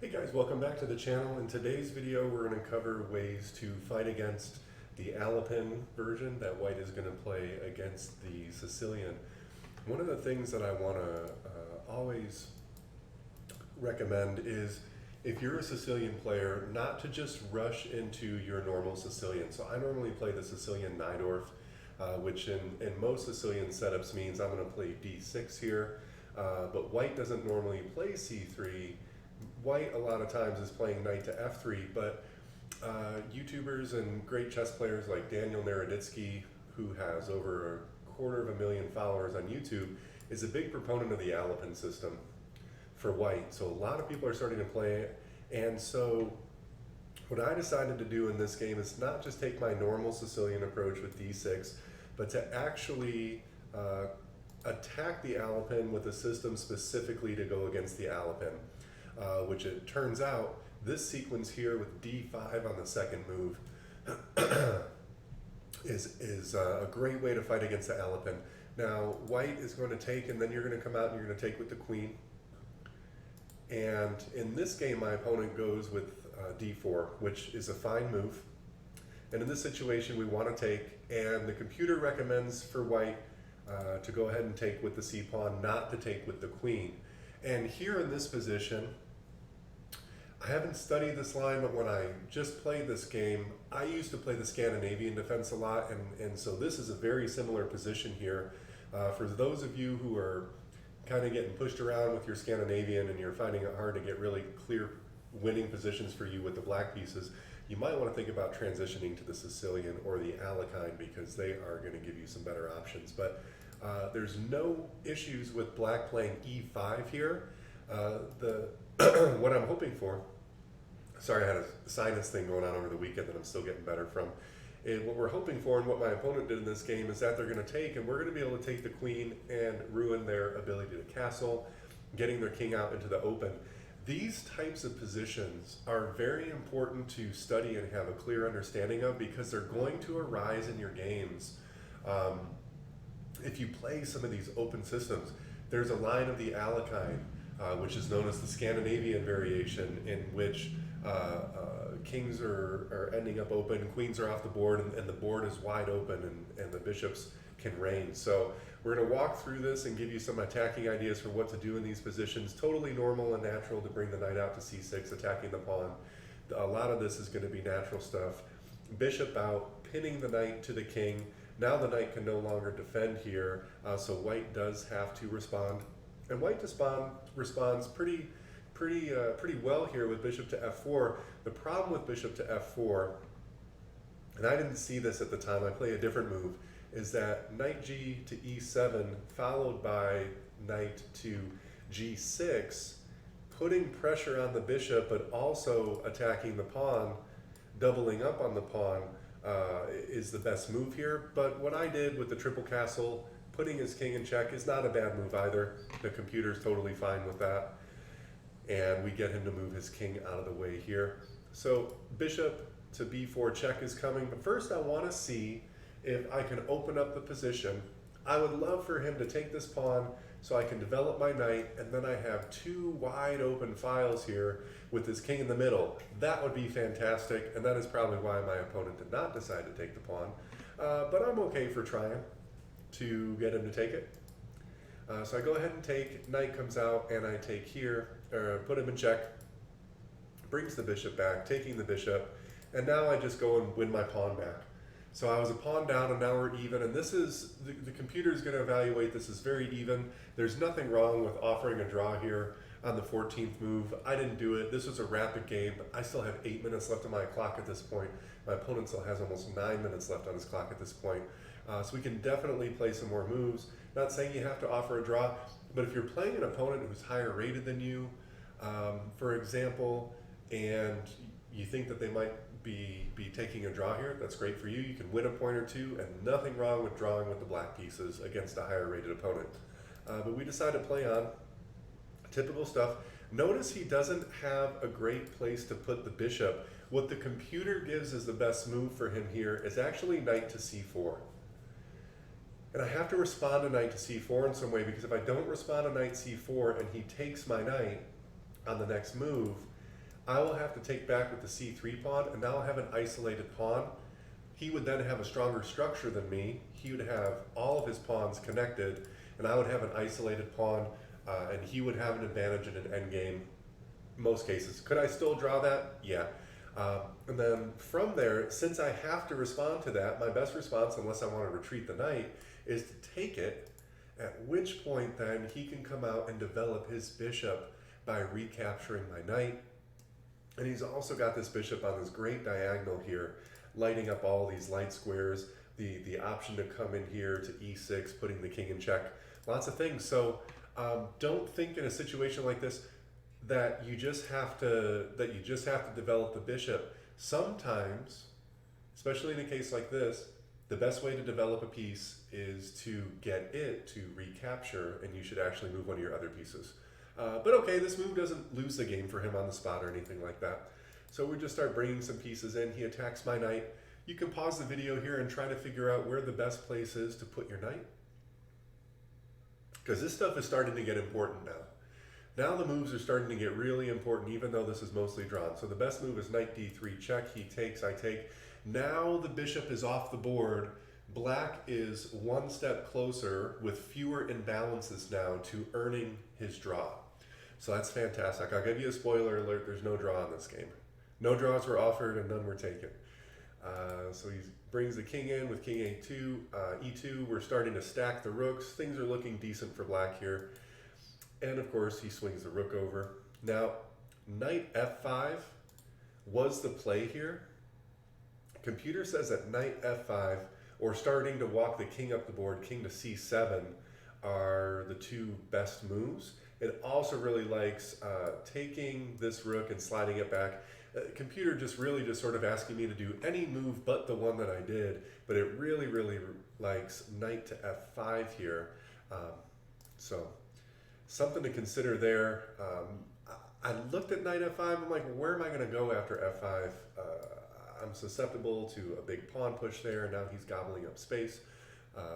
Hey guys, welcome back to the channel. In today's video we're going to cover ways to fight against the Alapin version that white is going to play against the Sicilian. One of the things that I want to always recommend is, if you're a Sicilian player, not to just rush into your normal Sicilian. So I normally play the Sicilian Najdorf, which in most Sicilian setups means I'm going to play d6 here, but white doesn't normally play c3. White a lot of times is playing knight to f3, but YouTubers and great chess players like Daniel Naroditsky, who has over 250,000 followers on YouTube, is a big proponent of the Alapin system for white. So a lot of people are starting to play it, and so what I decided to do in this game is not just take my normal Sicilian approach with d6, but to actually attack the Alapin with a system specifically to go against the Alapin. Which it turns out, this sequence here with d5 on the second move is a great way to fight against the Alapin. Now, white is going to take, and then you're going to come out and you're going to take with the queen. And in this game, my opponent goes with d4, which is a fine move. And in this situation, we want to take, and the computer recommends for white to go ahead and take with the c-pawn, not to take with the queen. And here in this position, I haven't studied this line, but when I just played this game, I used to play the Scandinavian defense a lot, and so this is a very similar position here. For those of you who are kind of getting pushed around with your Scandinavian and you're finding it hard to get really clear winning positions for you with the black pieces, you might want to think about transitioning to the Sicilian or the Alapin, because they are going to give you some better options. But there's no issues with black playing e5 here. What I'm hoping for, sorry, I had a sinus thing going on over the weekend that I'm still getting better from. And what we're hoping for, and what my opponent did in this game, is that they're going to take, and we're going to be able to take the queen and ruin their ability to castle, getting their king out into the open. These types of positions are very important to study and have a clear understanding of, because they're going to arise in your games. If you play some of these open systems, there's a line of the Alapin, which is known as the Scandinavian variation, in which kings are ending up open, queens are off the board, and the board is wide open, and the bishops can reign. So we're going to walk through this and give you some attacking ideas for what to do in these positions. Totally normal and natural to bring the knight out to c6, attacking the pawn. A lot of this is going to be natural stuff. Bishop out, pinning the knight to the king. Now the knight can no longer defend here, so white does have to respond. And white responds pretty well here with bishop to f4. The problem with bishop to f4, and I didn't see this at the time, I play a different move, is that knight g to e7 followed by knight to g6, putting pressure on the bishop but also attacking the pawn, doubling up on the pawn, is the best move here. But what I did with the triple castle, putting his king in check, is not a bad move either. The computer's totally fine with that. And we get him to move his king out of the way here. So bishop to b4 check is coming, but first I want to see if I can open up the position. I would love for him to take this pawn so I can develop my knight, and then I have two wide open files here with his king in the middle. That would be fantastic, and that is probably why my opponent did not decide to take the pawn. But I'm okay for trying to get him to take it. So I go ahead and take, knight comes out, and I take here, put him in check, brings the bishop back, taking the bishop, and now I just go and win my pawn back. So I was a pawn down, and now we're even, and this is, the computer is going to evaluate this as very even. There's nothing wrong with offering a draw here on the 14th move. I didn't do it. This was a rapid game, but I still have 8 minutes left on my clock at this point. My opponent still has almost 9 minutes left on his clock at this point. So we can definitely play some more moves. Not saying you have to offer a draw, but if you're playing an opponent who's higher rated than you, for example, and you think that they might be taking a draw here, that's great for you. You can win a point or two, and nothing wrong with drawing with the black pieces against a higher rated opponent. But we decided to play on typical stuff. Notice he doesn't have a great place to put the bishop. What the computer gives as the best move for him here is actually knight to c4. And I have to respond to knight to c4 in some way, because if I don't respond to knight c4 and he takes my knight on the next move, I will have to take back with the c3 pawn, and now I'll have an isolated pawn. He would then have a stronger structure than me. He would have all of his pawns connected, and I would have an isolated pawn, and he would have an advantage in an endgame, most cases. Could I still draw that? Yeah. And then from there, since I have to respond to that, my best response, unless I want to retreat the knight, is to take it, at which point then he can come out and develop his bishop by recapturing my knight. And he's also got this bishop on this great diagonal here, lighting up all these light squares, the option to come in here to e6, putting the king in check, lots of things. So don't think in a situation like this that you just have to develop the bishop. Sometimes, especially in a case like this, the best way to develop a piece is to get it to recapture, and you should actually move one of your other pieces. But okay, this move doesn't lose the game for him on the spot or anything like that. So we just start bringing some pieces in. He attacks my knight. You can pause the video here and try to figure out where the best place is to put your knight, because this stuff is starting to get important now. Now the moves are starting to get really important, even though this is mostly drawn. So the best move is knight d3 check. He takes, I take. Now the bishop is off the board. Black is one step closer with fewer imbalances now to earning his draw. So that's fantastic. I'll give you a spoiler alert. There's no draw in this game. No draws were offered and none were taken. So he brings the king in with king a2, e2. We're starting to stack the rooks. Things are looking decent for black here. And of course, he swings the rook over. Now, knight f5 was the play here. Computer says that knight f5, or starting to walk the king up the board, king to c7, are the two best moves. It also really likes taking this rook and sliding it back. Computer just sort of asking me to do any move but the one that I did, but it really likes knight to f5 here. So something to consider there. I looked at knight f5, I'm like, where am I going to go after f5? I'm susceptible to a big pawn push there. Now he's gobbling up space.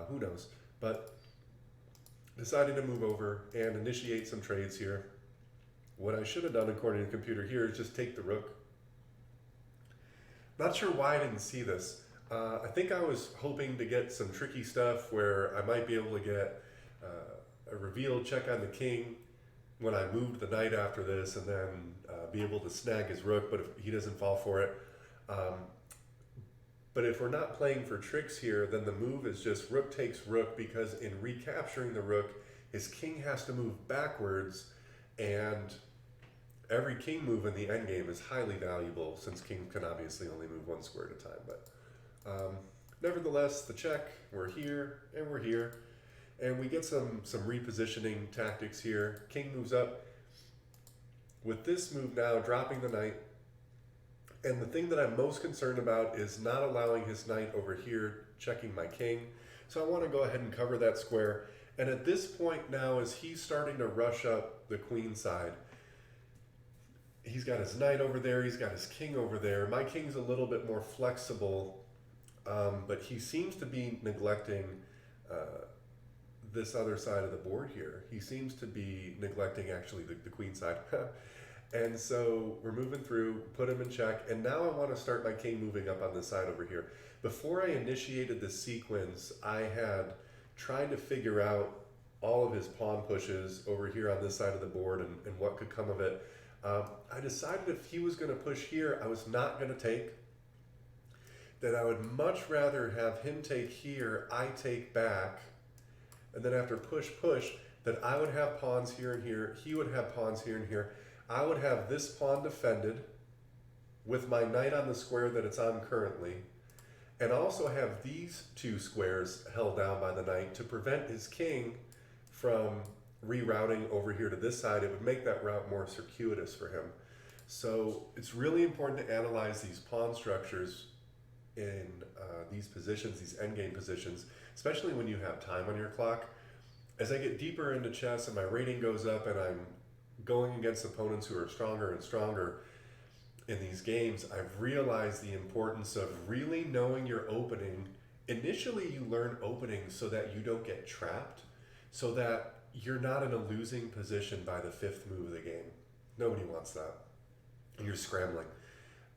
Who knows? But decided to move over and initiate some trades here. What I should have done, according to the computer here, is just take the rook. Not sure why I didn't see this. I think I was hoping to get some tricky stuff where I might be able to get a revealed check on the king when I moved the knight after this, and then be able to snag his rook, but if he doesn't fall for it. But if we're not playing for tricks here, then the move is just rook takes rook, because in recapturing the rook, his king has to move backwards, and every king move in the endgame is highly valuable, since king can obviously only move one square at a time. But nevertheless, the check, we're here, and we're here. And we get some repositioning tactics here. King moves up. With this move now, dropping the knight. And the thing that I'm most concerned about is not allowing his knight over here, checking my king. So I want to go ahead and cover that square. And at this point now, as he's starting to rush up the queen side, he's got his knight over there, he's got his king over there. My king's a little bit more flexible, but he seems to be neglecting this other side of the board here. He seems to be neglecting actually the queen side. And so we're moving through, put him in check, and now I want to start my king moving up on this side over here. Before I initiated this sequence, I had tried to figure out all of his pawn pushes over here on this side of the board and what could come of it. I decided if he was going to push here, I was not going to take. That I would much rather have him take here, I take back, and then after push, that I would have pawns here and here, he would have pawns here and here. I would have this pawn defended with my knight on the square that it's on currently, and also have these two squares held down by the knight to prevent his king from rerouting over here to this side. It would make that route more circuitous for him. So it's really important to analyze these pawn structures in these positions, these endgame positions, especially when you have time on your clock. As I get deeper into chess and my rating goes up and I'm going against opponents who are stronger and stronger in these games, I've realized the importance of really knowing your opening. Initially, you learn opening so that you don't get trapped, so that you're not in a losing position by the fifth move of the game. Nobody wants that. and you're scrambling.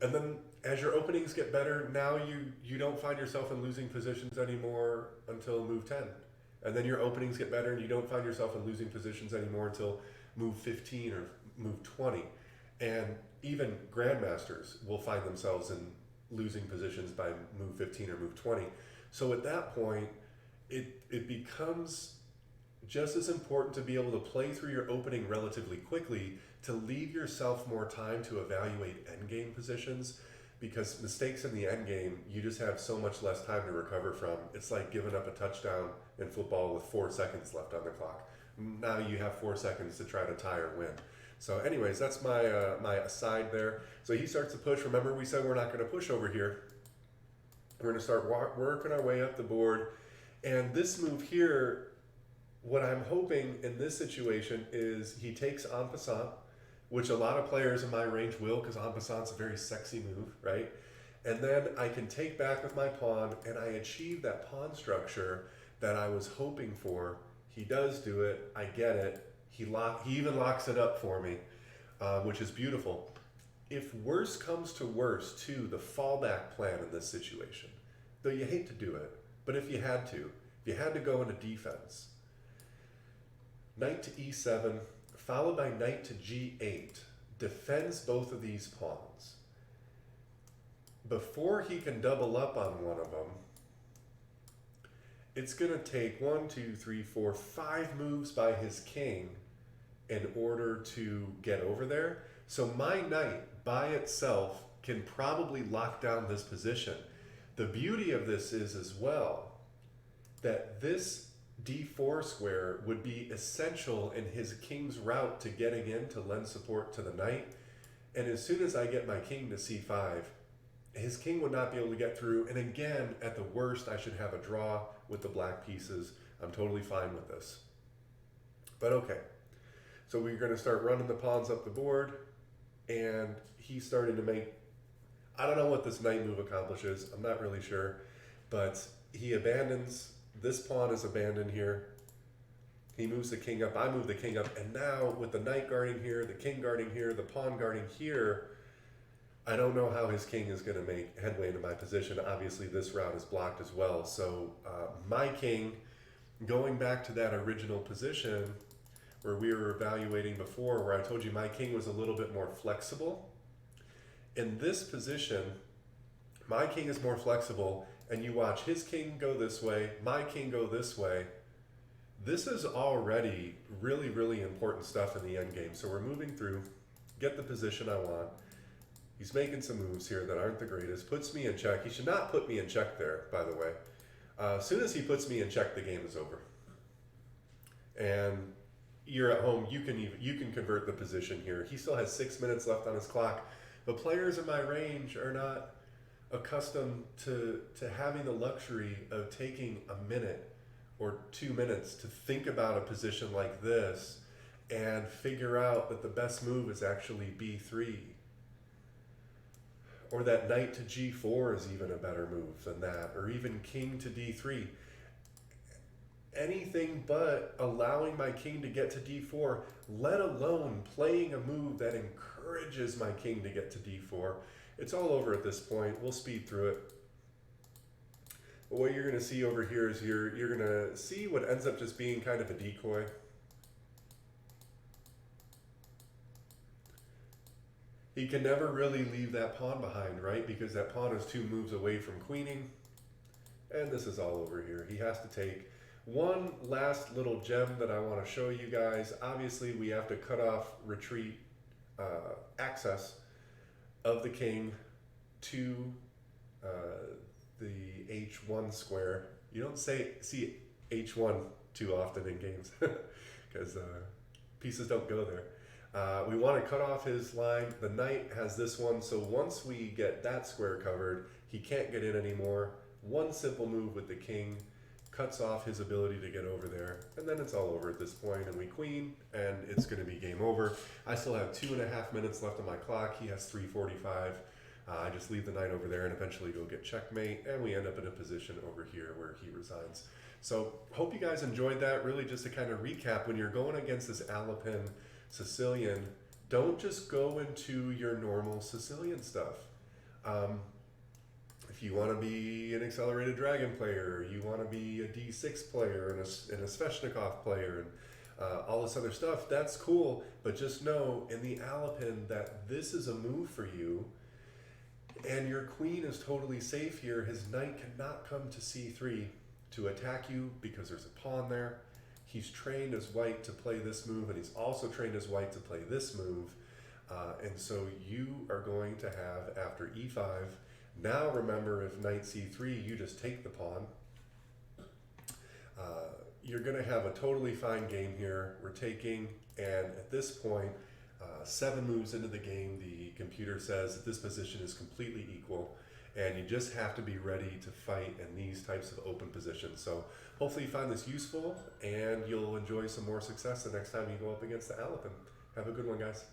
And then as your openings get better, now you don't find yourself in losing positions anymore until move 10. And then your openings get better and you don't find yourself in losing positions anymore until move 15 or move 20. And even grandmasters will find themselves in losing positions by move 15 or move 20. So at that point, it becomes just as important to be able to play through your opening relatively quickly, to leave yourself more time to evaluate endgame positions, because mistakes in the endgame, you just have so much less time to recover from. It's like giving up a touchdown in football with 4 seconds left on the clock. Now you have 4 seconds to try to tie or win. So anyways, that's my my aside there. So he starts to push. Remember, we said we're not going to push over here. We're going to start working our way up the board. And this move here, what I'm hoping in this situation is he takes en passant, which a lot of players in my range will, because en passant's a very sexy move, right? And then I can take back with my pawn, and I achieve that pawn structure that I was hoping for. He does do it. I get it. He even locks it up for me, which is beautiful. If worse comes to worse, too, the fallback plan in this situation, though you hate to do it, but if you had to go into defense, knight to e7, followed by knight to g8, defends both of these pawns. Before he can double up on one of them, it's going to take 1, 2, 3, 4, 5 moves by his king in order to get over there. So my knight by itself can probably lock down this position. The beauty of this is as well that this d4 square would be essential in his king's route to getting in to lend support to the knight. And as soon as I get my king to c5, his king would not be able to get through. And again, at the worst, I should have a draw with the black pieces. I'm totally fine with this. But okay, so we're going to start running the pawns up the board, and he's starting to make, I don't know what this knight move accomplishes. I'm not really sure, but he abandons. This pawn is abandoned here. He moves the king up. I move the king up. And now with the knight guarding here, the king guarding here, the pawn guarding here, I don't know how his king is going to make headway into my position. Obviously, this route is blocked as well. So my king, going back to that original position where we were evaluating before, where I told you my king was a little bit more flexible. In this position, my king is more flexible, and you watch his king go this way, my king go this way. This is already really, really important stuff in the endgame. So we're moving through, get the position I want. He's making some moves here that aren't the greatest, puts me in check. He should not put me in check there, by the way. As soon as he puts me in check, the game is over. And you're at home, you can convert the position here. He still has 6 minutes left on his clock. But players in my range are not accustomed to having the luxury of taking a minute or 2 minutes to think about a position like this and figure out that the best move is actually b3. Or that knight to g4 is even a better move than that, or even king to d3. Anything but allowing my king to get to d4, let alone playing a move that encourages my king to get to d4. It's all over at this point. We'll speed through it. But what you're going to see over here is you're going to see what ends up just being kind of a decoy. He can never really leave that pawn behind, right? Because that pawn is 2 moves away from queening. And this is all over here. He has to take one last little gem that I want to show you guys. Obviously, we have to cut off retreat access of the king to the h1 square. You don't see h1 too often in games because pieces don't go there. We want to cut off his line. The knight has this one, so once we get that square covered, he can't get in anymore. One simple move with the king cuts off his ability to get over there, and then it's all over at this point, and we queen, and it's going to be game over. I still have 2.5 minutes left on my clock. He has 3:45. I just leave the knight over there and eventually go get checkmate, and we end up in a position over here where he resigns. So hope you guys enjoyed that. Really just to kind of recap, when you're going against this Alapin Sicilian, don't just go into your normal Sicilian stuff. Um, if you want to be an accelerated dragon player, you want to be a D6 player and a Sveshnikov player, and all this other stuff, that's cool. But just know in the Alapin that this is a move for you, and your queen is totally safe here. His knight cannot come to c3 to attack you because there's a pawn there. He's trained as white to play this move, and he's also trained as white to play this move. And so you are going to have, after e5, now remember, if knight c3, you just take the pawn. You're going to have a totally fine game here. We're taking, and at this point, 7 moves into the game, the computer says that this position is completely equal, and you just have to be ready to fight in these types of open positions. So hopefully you find this useful, and you'll enjoy some more success the next time you go up against the Alapin. Have a good one, guys.